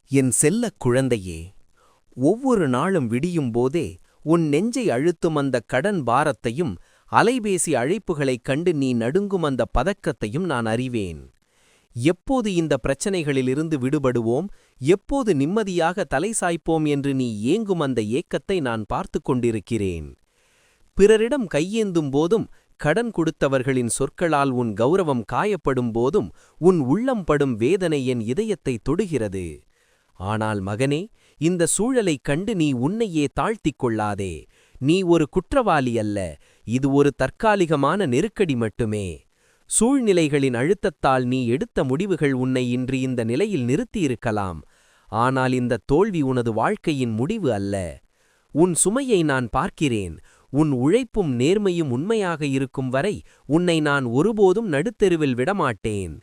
என் செல்லக் குழந்தையே, ஒவ்வொரு நாளும் விடியும் போதே உன் நெஞ்சை அழுத்தும் அந்த கடன் பாரத்தையும் அலைபேசி அழைப்புகளைக் கண்டு நீ நடுங்கும் அந்த பதக்கத்தையும் நான் அறிவேன். எப்போது இந்த பிரச்சனைகளிலிருந்து விடுபடுவோம், எப்போது நிம்மதியாக தலை சாய்ப்போம் என்று நீ ஏங்கும் அந்த ஏக்கத்தை நான் பார்த்து கொண்டிருக்கிறேன். பிறரிடம் கையேந்தும் போதும், கடன் கொடுத்தவர்களின் சொற்களால் உன் கௌரவம் காயப்படும் போதும் உன் உள்ளம் படும் வேதனை என் இதயத்தை தொடுகிறது. ஆனால் மகனே, இந்த சூழலைக் கண்டு நீ உன்னையே தாழ்த்திக் கொள்ளாதே. நீ ஒரு குற்றவாளி அல்ல, இது ஒரு தற்காலிகமான நெருக்கடி மட்டுமே. சூழ்நிலைகளின் அழுத்தத்தால் நீ எடுத்த முடிவுகள் உன்னை இன்று இந்த நிலையில் நிறுத்தியிருக்கலாம். ஆனால் இந்த தோல்வி உனது வாழ்க்கையின் முடிவு அல்ல. உன் சுமையை நான் பார்க்கிறேன். உன் உழைப்பும் நேர்மையும் உண்மையாக இருக்கும் வரை உன்னை நான் ஒருபோதும் நடுத்தெருவில் விடமாட்டேன்.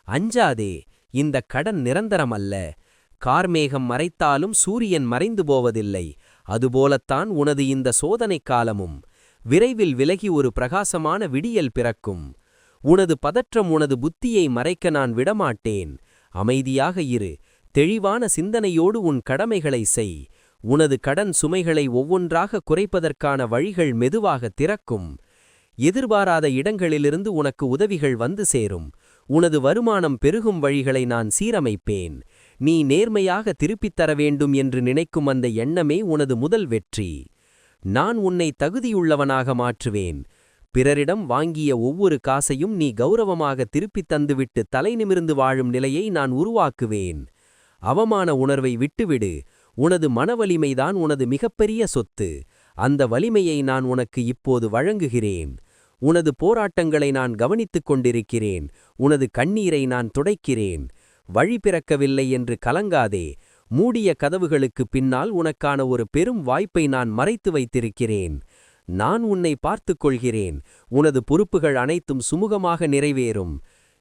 அஞ்சாதே, இந்த கடன் நிரந்தரமல்ல. கார்மேகம் மறைத்தாலும் சூரியன் மறைந்து போவதில்லை. அதுபோலத்தான் உனது இந்த சோதனைக் காலமும். விரைவில் விலகி ஒரு பிரகாசமான விடியல் பிறக்கும். உனது பதற்றம் உனது புத்தியை மறைக்க நான் விடமாட்டேன். அமைதியாக இரு. தெளிவான சிந்தனையோடு உன் கடமைகளை செய். உனது கடன் சுமைகளை ஒவ்வொன்றாக குறைப்பதற்கான வழிகள் மெதுவாக திறக்கும். எதிர்பாராத இடங்களிலிருந்து உனக்கு உதவிகள் வந்து சேரும். உனது வருமானம் பெருகும் வழிகளை நான் சீரமைப்பேன். நீ நேர்மையாக திருப்பித் தர வேண்டும் என்று நினைக்கும் அந்த எண்ணமே உனது முதல் வெற்றி. நான் உன்னை தகுதியுள்ளவனாக மாற்றுவேன். பிறரிடம் வாங்கிய ஒவ்வொரு காசையும் நீ கௌரவமாக திருப்பித் தந்துவிட்டு தலை நிமிர்ந்து வாழும் நிலையை நான் உருவாக்குவேன். அவமான உணர்வை விட்டுவிடு. உனது மனவலிமைதான் உனது மிகப்பெரிய சொத்து. அந்த வலிமையை நான் உனக்கு இப்போது வழங்குகிறேன். உனது போராட்டங்களை நான் கவனித்துக் கொண்டிருக்கிறேன். உனது கண்ணீரை நான் துடைக்கிறேன். வழி பிறக்கவில்லை என்று கலங்காதே. மூடிய கதவுகளுக்கு பின்னால் உனக்கான ஒரு பெரும் வாய்ப்பை நான் மறைத்து வைத்திருக்கிறேன். நான் உன்னை பார்த்துக் கொள்கிறேன். உனது பொறுப்புகள் அனைத்தும் சுமூகமாக நிறைவேறும்.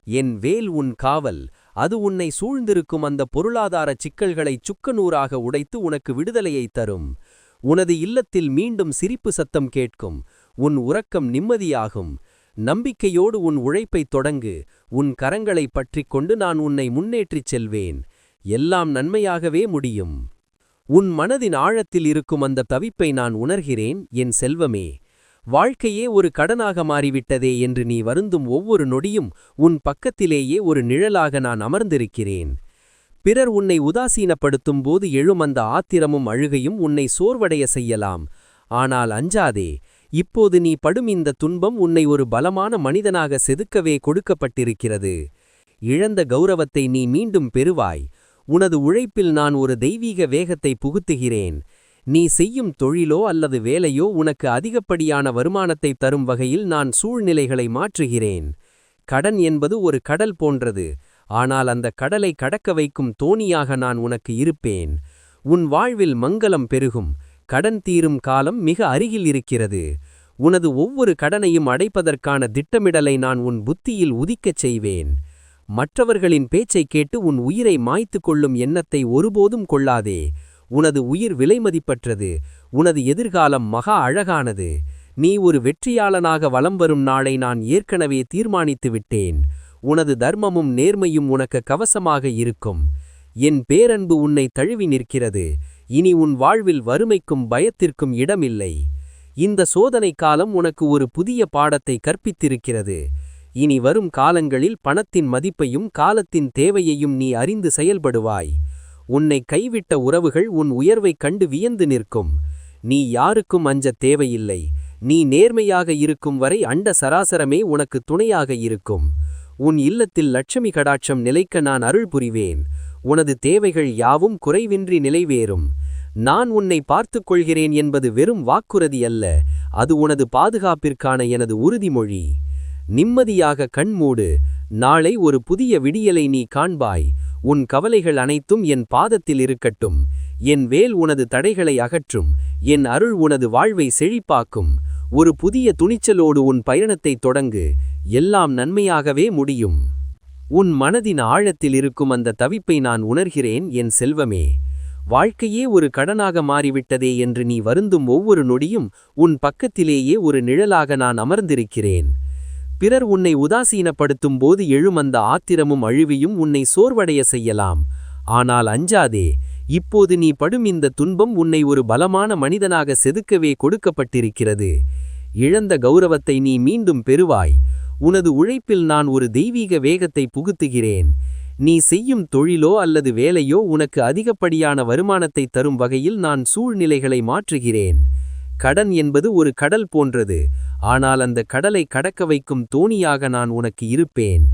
என் வேல் உன் காவல். அது உன்னை சூழ்ந்திருக்கும் அந்த பொருளாதார சிக்கல்களை சுக்கநூறாக உடைத்து உனக்கு விடுதலையைத் தரும். உனது இல்லத்தில் மீண்டும் சிரிப்பு சத்தம் கேட்கும். உன் உறக்கம் நிம்மதியாகும். நம்பிக்கையோடு உன் உழைப்பைத் தொடங்கு. உன் கரங்களை பற்றிக் கொண்டு நான் உன்னை முன்னேற்றிச் செல்வேன். எல்லாம் நன்மையாகவே முடியும். உன் மனதின் ஆழத்தில் இருக்கும் அந்த தவிப்பை நான் உணர்கிறேன், என் செல்வமே. வாழ்க்கையே ஒரு கடனாக மாறிவிட்டதே என்று நீ வருந்தும் ஒவ்வொரு நொடியும் உன் பக்கத்திலேயே ஒரு நிழலாக நான் அமர்ந்திருக்கிறேன். பிறர் உன்னை உதாசீனப்படுத்தும் போது எழும் அந்த ஆத்திரமும் அழுகையும் உன்னை சோர்வடைய செய்யலாம். ஆனால் அஞ்சாதே. இப்போது நீ படும் இந்த துன்பம் உன்னை ஒரு பலமான மனிதனாக செதுக்கவே கொடுக்கப்பட்டிருக்கிறது. இழந்த கௌரவத்தை நீ மீண்டும் பெறுவாய். உனது உழைப்பில் நான் ஒரு தெய்வீக வேகத்தை புகுத்துகிறேன். நீ செய்யும் தொழிலோ அல்லது வேலையோ உனக்கு அதிகப்படியான வருமானத்தை தரும் வகையில் நான் சூழ்நிலைகளை மாற்றுகிறேன். கடன் என்பது ஒரு கடல் போன்றது. ஆனால் அந்த கடலை கடக்க வைக்கும் தோணியாக நான் உனக்கு இருப்பேன். உன் வாழ்வில் மங்களம் பெருகும். கடன் தீரும் காலம் மிக அருகில் இருக்கிறது. உனது ஒவ்வொரு கடனையும் அடைப்பதற்கான திட்டமிடலை நான் உன் புத்தியில் உதிக்கச் செய்வேன். மற்றவர்களின் பேச்சைக் கேட்டு உன் உயிரை மாய்த்து கொள்ளும் எண்ணத்தை ஒருபோதும் கொள்ளாதே. உனது உயிர் விலைமதிப்பற்றது. உனது எதிர்காலம் மகா அழகானது. நீ ஒரு வெற்றியாளனாக வலம் வரும் நாளை நான் ஏற்கனவே தீர்மானித்து விட்டேன். உனது தர்மமும் நேர்மையும் உனக்கு கவசமாக இருக்கும். என் பேரன்பு உன்னை தழுவி நிற்கிறது. இனி உன் வாழ்வில் வறுமைக்கும் பயத்திற்கும் இடமில்லை. இந்த சோதனை காலம் உனக்கு ஒரு புதிய பாடத்தை கற்பித்திருக்கிறது. இனி வரும் காலங்களில் பணத்தின் மதிப்பையும் காலத்தின் தேவையையும் நீ அறிந்து செயல்படுவாய். உன்னை கைவிட்ட உறவுகள் உன் உயர்வைக் கண்டு வியந்து நிற்கும். நீ யாருக்கும் அஞ்சத் தேவையில்லை. நீ நேர்மையாக இருக்கும் வரை அண்ட சராசரமே உனக்கு துணையாக இருக்கும். உன் இல்லத்தில் லட்சுமி கடாட்சம் நிலைக்க நான் அருள் புரிவேன். உனது தேவைகள் யாவும் குறைவின்றி நிலைவேறும். நான் உன்னை பார்த்துக் கொள்கிறேன் என்பது வெறும் வாக்குறுதி அல்ல, அது உனது பாதுகாப்பிற்கான எனது உறுதிமொழி. நிம்மதியாக கண்மூடு. நாளை ஒரு புதிய விடியலை நீ காண்பாய். உன் கவலைகள் அனைத்தும் என் பாதத்தில் இருக்கட்டும். என் வேல் உனது தடைகளை அகற்றும். என் அருள் உனது வாழ்வை செழிப்பாக்கும். ஒரு புதிய துணிச்சலோடு உன் பயணத்தை தொடங்கு. எல்லாம் நன்மையாகவே முடியும். உன் மனதின் ஆழத்தில் இருக்கும் அந்த தவிப்பை நான் உணர்கிறேன், என் செல்வமே. வாழ்க்கையே ஒரு கடனாக மாறிவிட்டதே என்று நீ வருந்தும் ஒவ்வொரு நொடியும் உன் பக்கத்திலேயே ஒரு நிழலாக நான் அமர்ந்திருக்கிறேன். பிறர் உன்னை உதாசீனப்படுத்தும் போது எழும் அந்த ஆத்திரமும் அழுவியும் உன்னை சோர்வடைய செய்யலாம். ஆனால் அஞ்சாதே, இப்போது நீ படும் இந்த துன்பம் உன்னை ஒரு பலமான மனிதனாக செதுக்கவே கொடுக்கப்பட்டிருக்கிறது. இழந்த கௌரவத்தை நீ மீண்டும் பெறுவாய். உனது உழைப்பில் நான் ஒரு தெய்வீக வேகத்தை புகுத்துகிறேன். நீ செய்யும் தொழிலோ அல்லது வேலையோ உனக்கு அதிகப்படியான வருமானத்தை தரும் வகையில் நான் சூழ்நிலைகளை மாற்றுகிறேன். கடன் என்பது ஒரு கடல் போன்றது, ஆனால் அந்த கடலை கடக்க வைக்கும் தோணியாக நான் உனக்கு இருப்பேன்.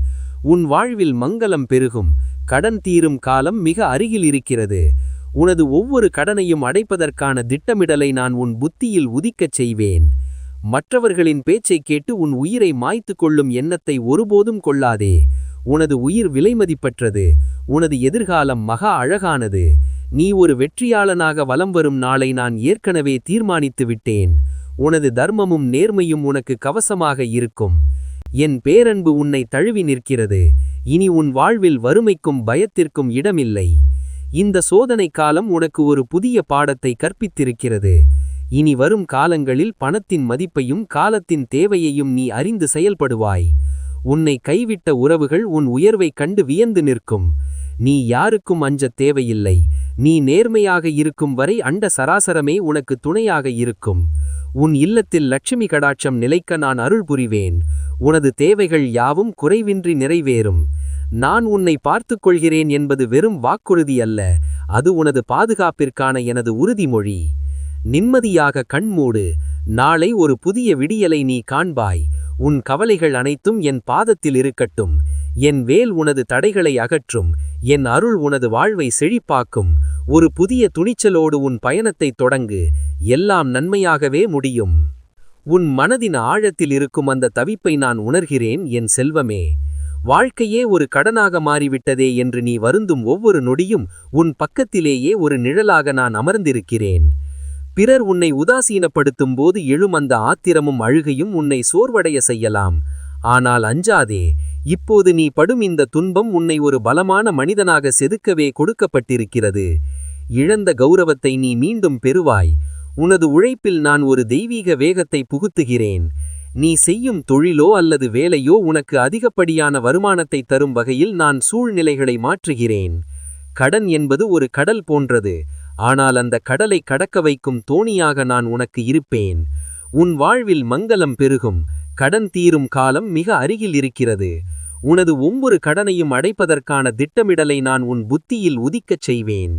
உன் வாழ்வில் மங்களம் பெருகும், கடன் தீரும் காலம் மிக அருகில் இருக்கிறது. உனது ஒவ்வொரு கடனையும் அடைப்பதற்கான திட்டமிடலை நான் உன் புத்தியில் உதிக்கச் செய்வேன். மற்றவர்களின் பேச்சைக் கேட்டு உன் உயிரை மாய்த்து கொள்ளும் எண்ணத்தை ஒருபோதும் கொள்ளாதே. உனது உயிர் விலைமதிப்பற்றது. உனது எதிர்காலம் மகா அழகானது. நீ ஒரு வெற்றியாளனாக வலம் வரும் நாளை நான் ஏற்கனவே தீர்மானித்து விட்டேன். உனது தர்மமும் நேர்மையும் உனக்கு கவசமாக இருக்கும். என் பேரன்பு உன்னை தழுவி நிற்கிறது. இனி உன் வாழ்வில் வறுமைக்கும் பயத்திற்கும் இடமில்லை. இந்த சோதனை காலம் உனக்கு ஒரு புதிய பாடத்தை கற்பித்திருக்கிறது. இனி வரும் காலங்களில் பணத்தின் மதிப்பையும் காலத்தின் தேவையையும் நீ அறிந்து செயல்படுவாய். உன்னை கைவிட்ட உறவுகள் உன் உயர்வைக் கண்டு வியந்து நிற்கும். நீ யாருக்கும் அஞ்சத் தேவையில்லை. நீ நேர்மையாக இருக்கும் வரை அண்ட சராசரமே உனக்கு துணையாக இருக்கும். உன் இல்லத்தில் லட்சுமி கடாட்சம் நிலைக்க நான் அருள் புரிவேன். உனது தேவைகள் யாவும் குறைவின்றி நிறைவேறும். நான் உன்னை பார்த்துக் கொள்கிறேன் என்பது வெறும் வாக்குறுதி அல்ல, அது உனது பாதுகாப்பிற்கான எனது உறுதிமொழி. நிம்மதியாக கண்மூடு. நாளை ஒரு புதிய விடியலை நீ காண்பாய். உன் கவலைகள் அனைத்தும் என் பாதத்தில் இருக்கட்டும். என் வேல் உனது தடைகளை அகற்றும். என் அருள் உனது வாழ்வை செழிப்பாக்கும். ஒரு புதிய துணிச்சலோடு உன் பயணத்தை தொடங்கு. எல்லாம் நன்மையாகவே முடியும். உன் மனதின் ஆழத்தில் இருக்கும் அந்த தவிப்பை நான் உணர்கிறேன் என் செல்வமே. வாழ்க்கையே ஒரு கடனாக மாறிவிட்டதே என்று நீ வருந்தும் ஒவ்வொரு நொடியும் உன் பக்கத்திலேயே ஒரு நிழலாக நான் அமர்ந்திருக்கிறேன். பிறர் உன்னை உதாசீனப்படுத்தும் போது எழும் அந்த ஆத்திரமும் அழுகையும் உன்னை சோர்வடைய செய்யலாம். ஆனால் அஞ்சாதே, இப்போது நீ படும் இந்த துன்பம் உன்னை ஒரு பலமான மனிதனாக செதுக்கவே கொடுக்கப்பட்டிருக்கிறது. இழந்த கௌரவத்தை நீ மீண்டும் பெறுவாய். உனது உழைப்பில் நான் ஒரு தெய்வீக வேகத்தை புகுத்துகிறேன். நீ செய்யும் தொழிலோ அல்லது வேலையோ உனக்கு அதிகப்படியான வருமானத்தை தரும் வகையில் நான் சூழ்நிலைகளை மாற்றுகிறேன். கடன் என்பது ஒரு கடல் போன்றது, ஆனால் அந்த கடலை கடக்க வைக்கும் தோணியாக நான் உனக்கு இருப்பேன். உன் வாழ்வில் மங்களம் பெருகும், கடன் தீரும் காலம் மிக அருகில் இருக்கிறது. உனது ஒவ்வொரு கடனையும் அடைப்பதற்கான திட்டமிடலை நான் உன் புத்தியில் உதிக்கச் செய்வேன்.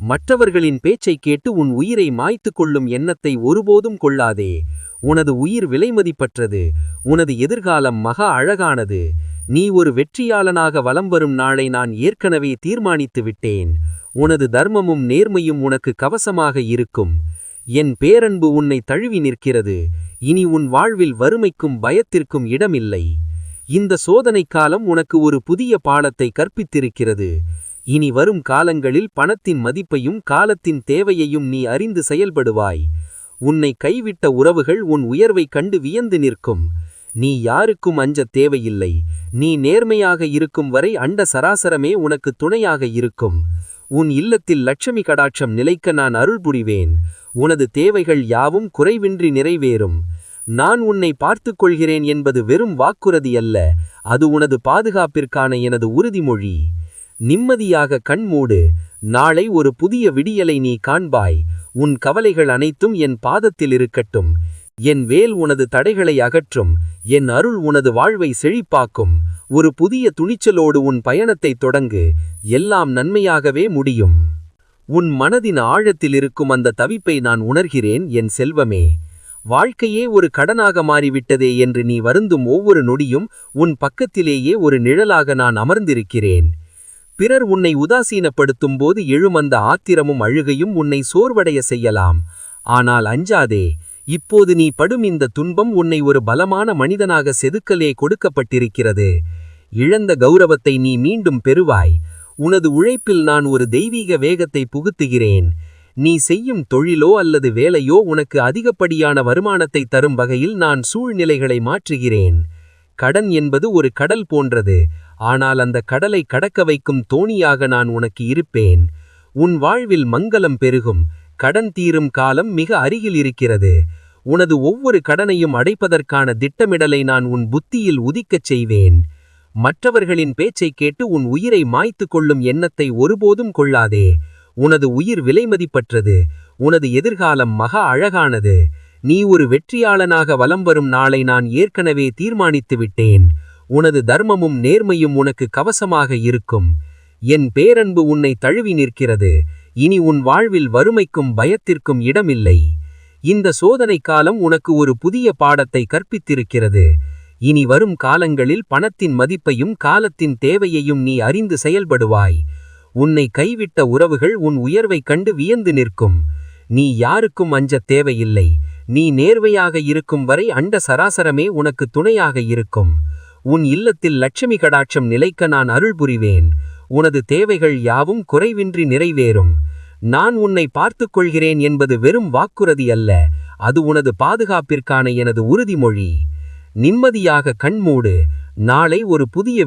மற்றவர்களின் பேச்சைக் கேட்டு உன் உயிரை மாய்த்து கொள்ளும் எண்ணத்தை ஒருபோதும் கொள்ளாதே. உனது உயிர் விலைமதிப்பற்றது. உனது எதிர்காலம் மகா அழகானது. நீ ஒரு வெற்றியாளனாக வலம் வரும் நாளை நான் ஏற்கனவே தீர்மானித்து விட்டேன். உனது தர்மமும் நேர்மையும் உனக்கு கவசமாக இருக்கும். என் பேரன்பு உன்னை தழுவி நிற்கிறது. இனி உன் வாழ்வில் வறுமைக்கும் பயத்திற்கும் இடமில்லை. இந்த சோதனை காலம் உனக்கு ஒரு புதிய பாடத்தை கற்பித்திருக்கிறது. இனி வரும் காலங்களில் பணத்தின் மதிப்பையும் காலத்தின் தேவையையும் நீ அறிந்து செயல்படுவாய். உன்னை கைவிட்ட உறவுகள் உன் உயர்வைக் கண்டு வியந்து நிற்கும். நீ யாருக்கும் அஞ்சத் தேவையில்லை. நீ நேர்மையாக இருக்கும் வரை அண்ட சராசரமே உனக்கு துணையாக இருக்கும். உன் இல்லத்தில் லட்சுமி கடாட்சம் நிலைக்க நான் அருள் புரிவேன். உனது தேவைகள் யாவும் குறைவின்றி நிறைவேறும். நான் உன்னை பார்த்துக் கொள்கிறேன் என்பது வெறும் வாக்குறுதி அல்ல, அது உனது பாதுகாப்பிற்கான எனது உறுதிமொழி. நிம்மதியாக கண்மூடு. நாளை ஒரு புதிய விடியலை நீ காண்பாய். உன் கவலைகள் அனைத்தும் என் பாதத்தில் இருக்கட்டும். என் வேல் உனது தடைகளை அகற்றும். என் அருள் உனது வாழ்வை செழிப்பாக்கும். ஒரு புதிய துணிச்சலோடு உன் பயணத்தை தொடங்கு. எல்லாம் நன்மையாகவே முடியும். உன் மனதின் ஆழத்தில் இருக்கும் அந்த தவிப்பை நான் உணர்கிறேன் என் செல்வமே. வாழ்க்கையே ஒரு கடனாக மாறிவிட்டதே என்று நீ வருந்தும் ஒவ்வொரு நொடியும் உன் பக்கத்திலேயே ஒரு நிழலாக நான் அமர்ந்திருக்கிறேன். பிறர் உன்னை உதாசீனப்படுத்தும் போது எழும் அந்த ஆத்திரமும் அழுகையும் உன்னை சோர்வடைய செய்யலாம். ஆனால் அஞ்சாதே, இப்போது நீ படும் இந்த துன்பம் உன்னை ஒரு பலமான மனிதனாக செதுக்கலே கொடுக்கப்பட்டிருக்கிறது. இழந்த கௌரவத்தை நீ மீண்டும் பெறுவாய். உனது உழைப்பில் நான் ஒரு தெய்வீக வேகத்தை புகுத்துகிறேன். நீ செய்யும் தொழிலோ அல்லது வேலையோ உனக்கு அதிகப்படியான வருமானத்தை தரும் வகையில் நான் சூழ்நிலைகளை மாற்றுகிறேன். கடன் என்பது ஒரு கடல் போன்றது, ஆனால் அந்த கடலை கடக்க வைக்கும் தோணியாக நான் உனக்கு இருப்பேன். உன் வாழ்வில் மங்களம் பெருகும், கடன் தீரும் காலம் மிக அருகில் இருக்கிறது. உனது ஒவ்வொரு கடனையும் அடைப்பதற்கான திட்டமிடலை நான் உன் புத்தியில் உதிக்கச் செய்வேன். மற்றவர்களின் பேச்சைக் கேட்டு உன் உயிரை மாய்த்து கொள்ளும் எண்ணத்தை ஒருபோதும் கொள்ளாதே. உனது உயிர் விலைமதிப்பற்றது. உனது எதிர்காலம் மகா அழகானது. நீ ஒரு வெற்றியாளனாக வலம் வரும் நாளை நான் ஏற்கனவே தீர்மானித்து விட்டேன். உனது தர்மமும் நேர்மையும் உனக்கு கவசமாக இருக்கும். என் பேரன்பு உன்னை தழுவி நிற்கிறது. இனி உன் வாழ்வில் வறுமைக்கும் பயத்திற்கும் இடமில்லை. இந்த சோதனை காலம் உனக்கு ஒரு புதிய பாடத்தை கற்பித்திருக்கிறது. இனி வரும் காலங்களில் பணத்தின் மதிப்பையும் காலத்தின் தேவையையும் நீ அறிந்து செயல்படுவாய். உன்னை கைவிட்ட உறவுகள் உன் உயர்வைக் கண்டு வியந்து நிற்கும். நீ யாருக்கும் அஞ்சத் தேவையில்லை. நீ நேர்மையாக இருக்கும் வரை அண்ட சராசரமே உனக்கு துணையாக இருக்கும். உன் இல்லத்தில் லட்சுமி கடாட்சம் நிலைக்க நான் அருள் புரிவேன். உனது தேவைகள் யாவும் குறைவின்றி நிறைவேறும். நான் உன்னை பார்த்துக் கொள்கிறேன் என்பது வெறும் வாக்குறுதி அல்ல, அது உனது பாதுகாப்பிற்கான எனது உறுதிமொழி. நிம்மதியாக கண்மூடு. நாளை ஒரு புதிய